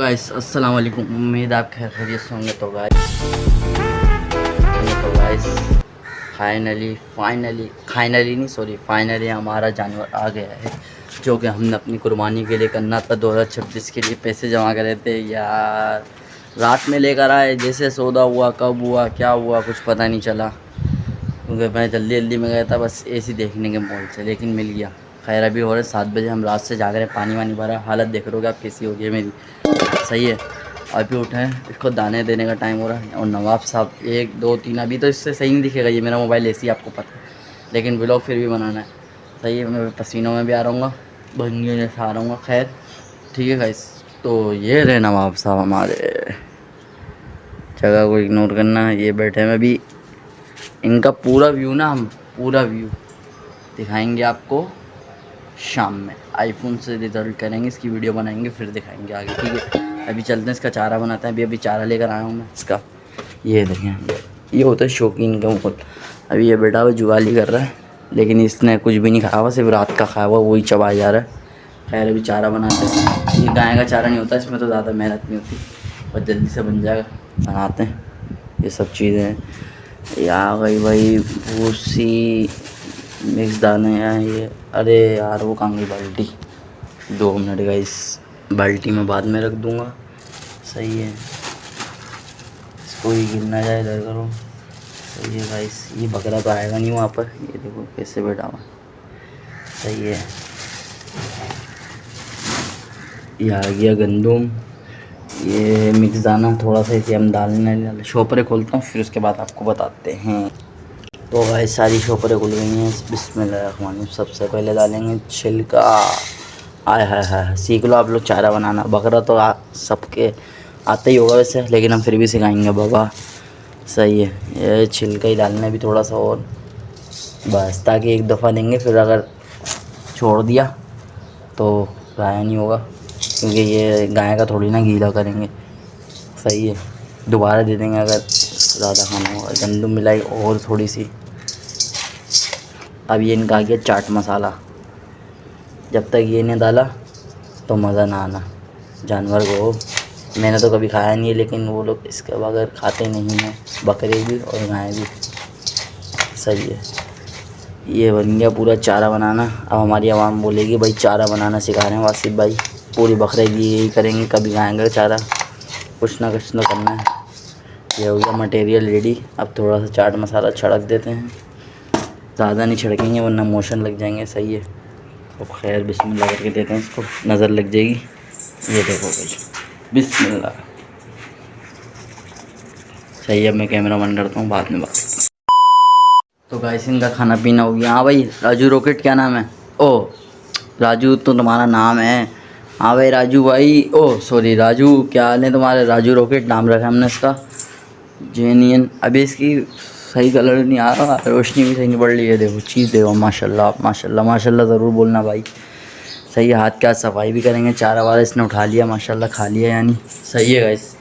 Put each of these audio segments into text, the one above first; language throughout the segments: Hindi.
गाइस अस्सलाम वालेकुम, उम्मीद आप खैर खैरियत से होंगे। तो गाइस फाइनली हमारा जानवर आ गया है, जो कि हमने अपनी कुर्बानी के लिए करना था। 2026 के लिए पैसे जमा करे थे यार, रात में लेकर आए। जैसे सौदा हुआ, कब हुआ, क्या हुआ, कुछ पता नहीं चला, क्योंकि मैं जल्दी में गया था बस एसी देखने के मॉल से, लेकिन मिल गया। खैर अभी हो रहे 7 बजे, हम रात से जाग रहे हैं, पानी वानी भरा। हालत देख रहे हो आप कैसी हो गई है मेरी, सही है। अभी उठे हैं, इसको दाने देने का टाइम हो रहा है। और नवाब साहब 1 2 3, अभी तो इससे सही नहीं दिखेगा, ये मेरा मोबाइल ऐसी आपको पता है, लेकिन व्लॉग फिर भी बनाना है, सही है। मैं पसीनों में भी आ रहूँगा, भंगियों जैसा आ रहूँगा। खैर ठीक है गाइस, तो ये रहे नवाब साहब हमारे। जगह को इग्नोर करना है, ये बैठे हैं। अभी इनका पूरा व्यू ना, हम पूरा व्यू दिखाएंगे आपको शाम में। आईफोन से रिजल्ट करेंगे, इसकी वीडियो बनाएंगे, फिर दिखाएंगे आगे, ठीक है। अभी चलते हैं, इसका चारा बनाते हैं। अभी चारा लेकर आया हूँ मैं इसका। ये देखें, ये होता है शौकीन का मुकुल। अभी ये बेटा वो जुगाली कर रहा है, लेकिन इसने कुछ भी नहीं खाया हुआ, सिर्फ रात का खाया हुआ वही चबाया जा रहा है। खैर अभी चारा बनाते हैं। ये गाय का चारा नहीं होता, इसमें तो ज़्यादा मेहनत नहीं होती और जल्दी से बन जाएगा। बनाते हैं ये सब चीज़ें। या गई भाई भूसी मिक्स दाने हैं ये। अरे यार वो कहाँ गई बाल्टी, 2 मिनट गाइस, बाल्टी में बाद में रख दूँगा, सही है। इसको ही गिर ना जाए, इधर करो, सही है गाइस। ये बकरा तो आएगा नहीं वहाँ पर, ये देखो कैसे बैठा हुआ, सही है। ये आ गया गंदम, ये मिक्स दाना थोड़ा सा इसे हम डालने शॉपरें खोलता हूँ, फिर उसके बाद आपको बताते हैं। तो गाइस सारी शॉपरें खुल गई हैं। बिस्मिल्लाह, सबसे पहले डालेंगे छिलका। आय हाय हाय, सीख लो आप लोग चारा बनाना। बकरा तो सबके आता ही होगा वैसे, लेकिन हम फिर भी सिखाएंगे बाबा, सही है। ये छिलका ही डालना है भी थोड़ा सा और, बस, ताकि एक दफ़ा देंगे, फिर अगर छोड़ दिया तो गाया नहीं होगा, क्योंकि ये गाय का थोड़ी ना गीला करेंगे, सही है। दोबारा दे देंगे अगर ज़्यादा खाना होगा। गंदम मिलाई और थोड़ी सी। अब ये इनका आ गया चाट मसाला। जब तक ये नहीं डाला तो मज़ा ना आना जानवर को। मैंने तो कभी खाया नहीं है, लेकिन वो लोग इसके बगैर खाते नहीं हैं, बकरे भी और गाय भी, सही है। ये बन गया पूरा चारा बनाना। अब हमारी आवाम बोलेगी भाई चारा बनाना सिखा रहे हैं वासिफ भाई, पूरी बकरे भी यही करेंगे, कभी गाय का चारा, कुछ ना कुछ तो करना है। ये हो गया मटेरियल रेडी। अब थोड़ा सा चाट मसाला छिड़क देते हैं, ज़्यादा नहीं छिड़केंगे वरना मोशन लग जाएंगे, सही है। तो खैर बिस्मिल्लाह करके देते हैं, इसको नज़र लग जाएगी। ये देखो भाई, बिस्मिल्लाह, सही है। मैं कैमरा बंद करता हूँ, बाद में बात। तो गाइस इनका खाना पीना हो गया। हाँ भाई राजू रॉकेट, क्या नाम है? ओ राजू तो तुम्हारा नाम है। हाँ भाई राजू भाई, ओ सॉरी राजू, क्या हाल है तुम्हारे? राजू रॉकेट नाम रखा हमने इसका, जेनियन। अभी इसकी सही कलर नहीं आ रहा, रोशनी भी सही नहीं पड़ रही है। देखो चीज़ देखो, माशाल्लाह माशाल्लाह माशाल्लाह ज़रूर बोलना भाई, सही है। हाथ का सफाई भी करेंगे। चारा वारा इसने उठा लिया माशाल्लाह, खा लिया यानी, सही है गाइस।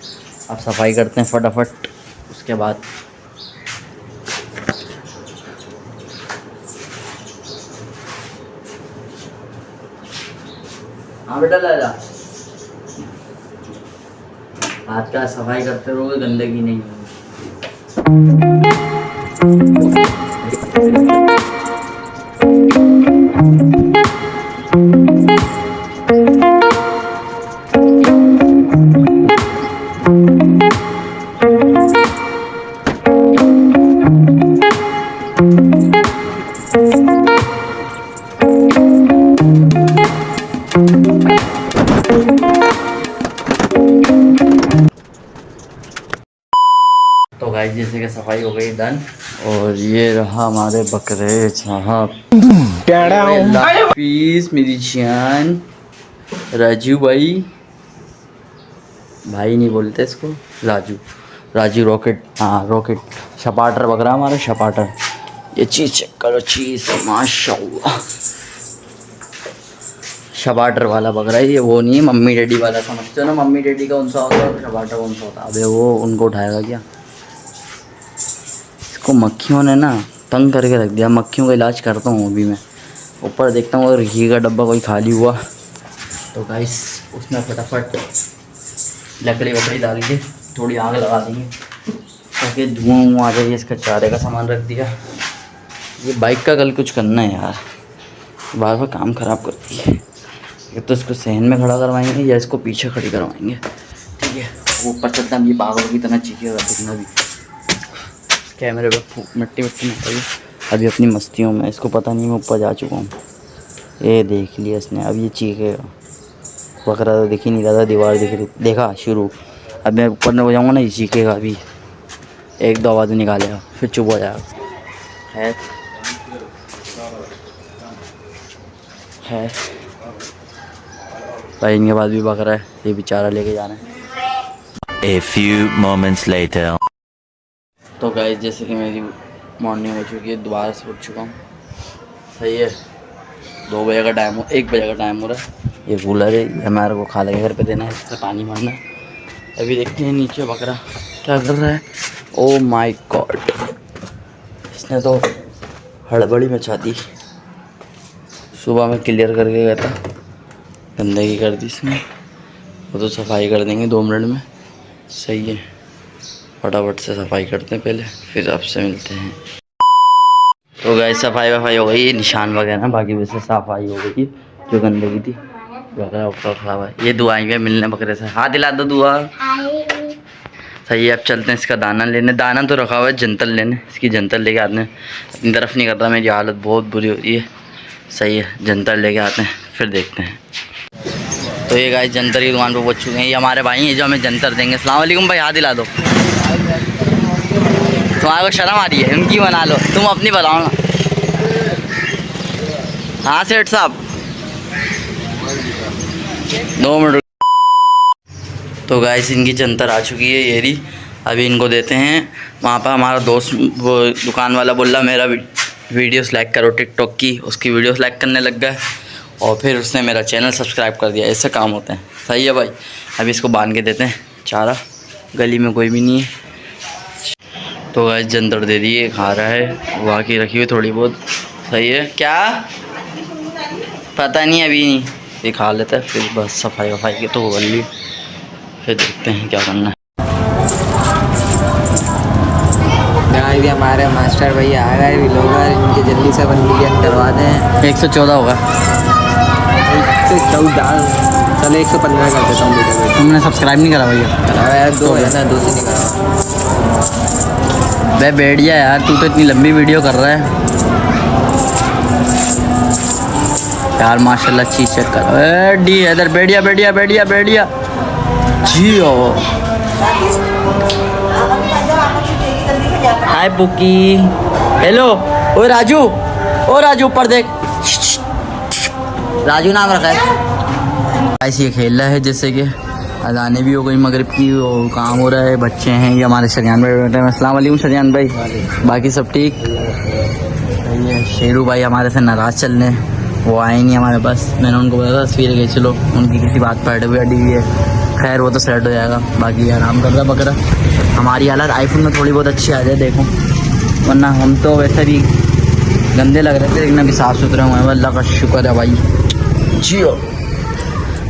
अब सफाई करते हैं फटाफट, उसके बाद हाँ बेटा लाला, हाथ का सफाई करते रहोगे, गंदगी नहीं होगी। तो गाइस जैसे कि सफाई हो गई डन, और ये रहा हमारे बकरे साहब। पीस मेरी जान, राजू भाई, भाई नहीं बोलते इसको, राजू, राजू रॉकेट, हाँ रॉकेट। शपाटर बकरा हमारा, शपाटर। ये चीज़ चेक करो, चीज़ माशाल्लाह, शपाटर वाला बकरा है ये, वो नहीं है मम्मी डैडी वाला, समझते हो ना, मम्मी डैडी का उनसा होता है, शपाटर उनसा होता है। अबे वो उनको उठाएगा क्या? इसको मक्खियों ने ना तंग करके रख दिया। मक्खियों का इलाज करता हूँ अभी मैं, ऊपर देखता हूँ अगर घी का डब्बा कोई खाली हुआ तो गाइस उसमें फटाफट लकड़ी वकड़ी डाल के थोड़ी आग लगा देंगे ताकि धुआं आ जाए। इसका चारे का सामान रख दिया। ये बाइक का कल कुछ करना है यार, बार बार काम ख़राब करती है। या तो इसको सहन में खड़ा करवाएंगे या इसको पीछे खड़ी करवाएंगे, ठीक है। ऊपर चलता हम ये पागल की तरह चीखेगा कितना भी। कैमरे पर मिट्टी नहीं पड़ी अभी अपनी मस्तियों में, इसको पता नहीं मैं ऊपर जा चुका हूँ। ये देख लिया इसने, अब ये चीखेगा। बकरा तो दिख ही नहीं रहा था, दीवार दिख रही, देखा शुरू। अब मैं ऊपर हो जाऊँगा ना, ये चीखेगा। अभी एक दो आवाज़ निकालेगा फिर चुप हो जाएगा। है भाई, इनके पास भी बकरा है, ये बेचारा लेके जाना है। A few moments later. तो गाइस जैसे कि मेरी मॉर्निंग हो चुकी है, दोबारा से उठ चुका हूँ, सही है। 2 बजे का टाइम 1 बजे का टाइम हो रहा है। ये कूलर है, ये हमारे को खाले के घर पे देना है, इससे पानी भरना है। अभी देखते हैं नीचे बकरा क्या कर रहा है। ओ माय गॉड, इसने तो हड़बड़ी मचा दी। सुबह में क्लियर करके गया था, गंदगी कर दी इसने। वो तो सफाई कर देंगे 2 मिनट में, सही है। फटाफट से सफाई करते हैं पहले, फिर आपसे मिलते हैं। तो गाइस सफाई वफाई हो गई, निशान वगैरह बाकी वैसे सफाई हो गई जो गंदगी थी। बकरा वकरा खराब है। ये दुआ आएंगे मिलने बकरे से, हाथ दिला दो दुआ। सही है, अब चलते हैं इसका दाना लेने। दाना तो रखा हुआ है, जंतल लेने। इसकी जंतल लेके आते हैं। अपनी तरफ नहीं कर रहा, मेरी हालत बहुत बुरी हो रही है। सही है, जंतल लेके आते हैं फिर देखते हैं। तो ये गाइस जंतर की दुकान पर पहुंच चुके हैं। ये हमारे भाई हैं जो हमें जंतर देंगे। अस्सलाम वालेकुम भाई, हाथ दिला दो। तुम्हारे को शर्म आ रही है, उनकी बना लो, तुम अपनी बनाओ ना। हाँ सेठ साहब 2 मिनट। तो गाइस इनकी जंतर आ चुकी है, ये रही। अभी इनको देते हैं। वहाँ पर हमारा दोस्त वो दुकान वाला बोल रहा मेरा वीडियो सेलेक्ट करो टिकटॉक की, उसकी वीडियो सेलेक्ट करने लग गया और फिर उसने मेरा चैनल सब्सक्राइब कर दिया। ऐसे काम होते हैं, सही है भाई। अभी इसको बांध के देते हैं चारा, गली में कोई भी नहीं है। तो गाइस जंतर दे दिए, खा रहा है, वहाँ की रखी हुई थोड़ी बहुत, सही है। क्या पता नहीं, अभी नहीं, ये खा लेता है फिर बस सफाई वफाई की तो कर ली, फिर देखते हैं क्या करना है। भी हमारे मास्टर भैया आ गए व्लॉगर, इनके जल्दी से अपन मिलियन करवा दें। 114 होगा, 114 चलो 115 कर देता हूँ। तुमने सब्सक्राइब नहीं करा भैया? करा यार, 2 है ना, 2 से नहीं करा। भाई बैठ जा यार, तू तो इतनी लंबी वीडियो कर रहा है यार। माशाल्लाह चीज़ चेक कर। डी इधर बैठिया बैठिया बैठिया बैठिया जी। ओ हाय बुकी, हेलो। ओ राजू, ओ राजू ऊपर देख, राजू नाम रखा है। ऐसे ये खेल रहा है जैसे कि अजाने भी हो गई मगरिब की, और काम हो रहा है, बच्चे हैं। ये हमारे शरियान भाई बैठे हैं। अस्सलाम वालेकुम शरियान भाई, बाकी सब ठीक? ये शेरू भाई हमारे से नाराज़ चल रहे हैं, वो आए नहीं हमारे पास। मैंने उनको बताया तस्वीर गई, चलो उनकी किसी बात पर अड़ी हुई है। खैर वो तो सेट हो जाएगा, बाकी आराम कर रहा बकरा। हमारी हालत आईफोन में थोड़ी बहुत अच्छी आ जाए देखो, वरना हम तो वैसे भी गंदे लग रहे थे, लेकिन अभी साफ़ सुथरे हुए हैं, अल्लाह का शुक्र है भाई जी।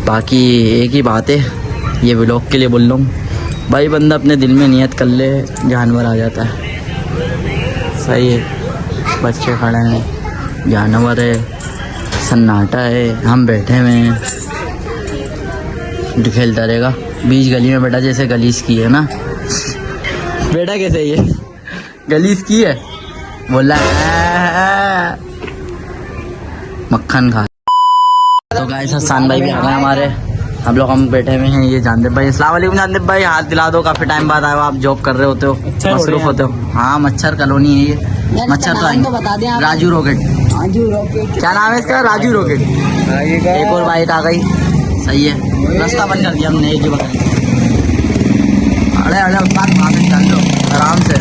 बाकी एक ही बात है, ये व्लॉग के लिए बोल रहा हूँ भाई, बंदा अपने दिल में नियत कर ले, जानवर आ जाता है, सही है। बच्चे खड़े हैं, जानवर है, सन्नाटा है, हम बैठे हुए हैं, खेलता रहेगा बीच गली में। बेटा जैसे गलीस की है ना, बेटा कैसे ये गलीस की है, बोला मक्खन खा। तो गाइस हसन भाई भी आ गए हमारे, हम बैठे हुए हैं। ये जानदेव भाई, अस्सलाम वालेकुम जानदेव भाई, हाथ दिला दो। काफ़ी टाइम बाद आए हो आप, जॉब कर रहे होते हो, मसरूफ होते हो। हाँ मच्छर कॉलोनी है ये, मच्छर तो आएंगे। राजू रॉकेट, क्या नाम है इसका? राजू रॉकेट। एक और बाइक आ गई, सही है। रास्ता बंद कर दिया हमने, एक ही बकरी। अरे अरे उस्ताद वहाँ से चल लो आराम से,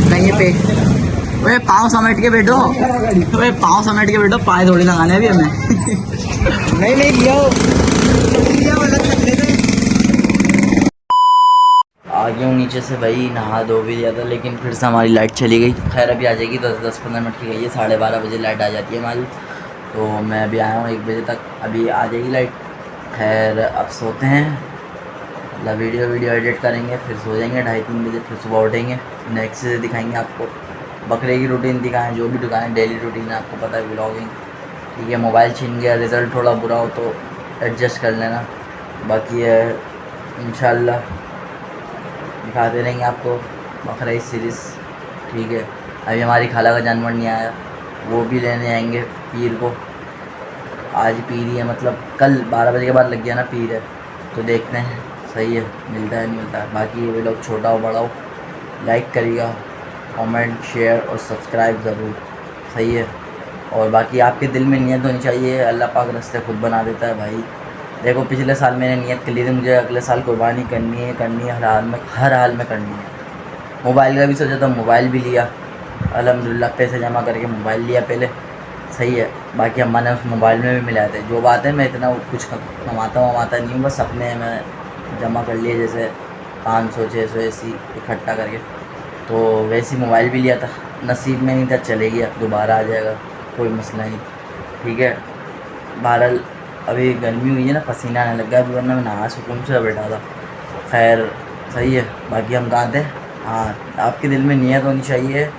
नहीं पे वे पाँव समेट के बैठो, वे पाँव समेट के बैठो, पाए थोड़ी लगाने अभी हमें। नहीं नहीं लिया आ गया हूँ नीचे से भाई, नहा धो भी दिया था, लेकिन फिर से हमारी लाइट चली गई। खैर अभी आ जाएगी, 10-15 मिनट की गई है, 12:30 बजे लाइट आ जाती है हमारी। तो मैं अभी आया हूँ 1 बजे तक, अभी आ जाएगी लाइट। खैर अब सोते हैं, मतलब वीडियो एडिट करेंगे, फिर सो जाएंगे 2:30-3 बजे, फिर सुबह उठेंगे, नेक्स्ट से दिखाएंगे आपको बकरे की रूटीन दिखाएं, जो भी दिखाएं, डेली रूटीन है आपको पता है, व्लॉगिंग। ठीक है, मोबाइल छीन गया, रिज़ल्ट थोड़ा बुरा हो तो एडजस्ट कर लेना, बाकी है इंशाल्लाह दिखाते रहेंगे आपको बकरा ईद सीरीज़। ठीक है, अभी हमारी खाला का जानवर नहीं आया, वो भी लेने आएंगे पीर को। आज पीर ही है, मतलब कल 12 बजे के बाद लग गया ना पीर है, तो देखते हैं सही है मिलता है नहीं मिलता है। बाकी ये लोग छोटा हो बड़ा हो लाइक करिएगा, कमेंट शेयर और सब्सक्राइब ज़रूर, सही है। और बाकी आपके दिल में नियत होनी चाहिए, अल्लाह पाक रास्ते खुद बना देता है भाई। देखो पिछले साल मैंने नियत कर ली थी, मुझे अगले साल कुर्बानी करनी है हर हाल में करनी है। मोबाइल का भी सोचा था, मोबाइल भी लिया, अल्हम्दुलिल्लाह पैसे जमा करके मोबाइल लिया पहले, सही है। बाकी अम्मा ने उस मोबाइल में भी मिलाए थे। जो बात है मैं इतना कुछ कमाता नहीं हूँ, बस अपने में जमा कर लिए, जैसे 500-600 ऐसी इकट्ठा करके, तो वैसे ही मोबाइल भी लिया था। नसीब में नहीं था, चले गया, दोबारा आ जाएगा, कोई मसला नहीं। ठीक है, बहरहाल अभी गर्मी हुई है ना, पसीना आने लग गया अभी, वरना मैं नहा सुकून से बैठा था। खैर सही है, बाकी हम कहाँ थे, हाँ आपके दिल में नियत होनी चाहिए,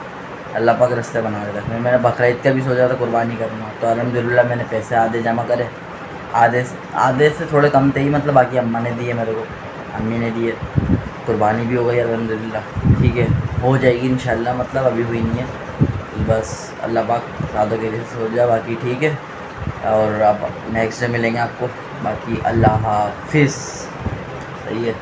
अल्लाह पाक रास्ते बना देता है। मैंने बकरा ईद का भी सोचा था कुर्बानी करूँगा, तो अल्हम्दुलिल्लाह मैंने पैसे आधे जमा करे, आधे से थोड़े कम थे ही, मतलब बाकी अम्मा ने दिए मेरे को, अम्मी ने दिए, कुर्बानी भी हो गई अल्हम्दुलिल्लाह। ठीक है, हो जाएगी इंशाल्लाह, मतलब अभी हुई नहीं है, बस अल्लाह पाक सादों के लिए हो जाए, बाकी ठीक है। और अब नेक्स्ट डे मिलेंगे आपको, बाकी अल्लाह हाफिज़, सही है।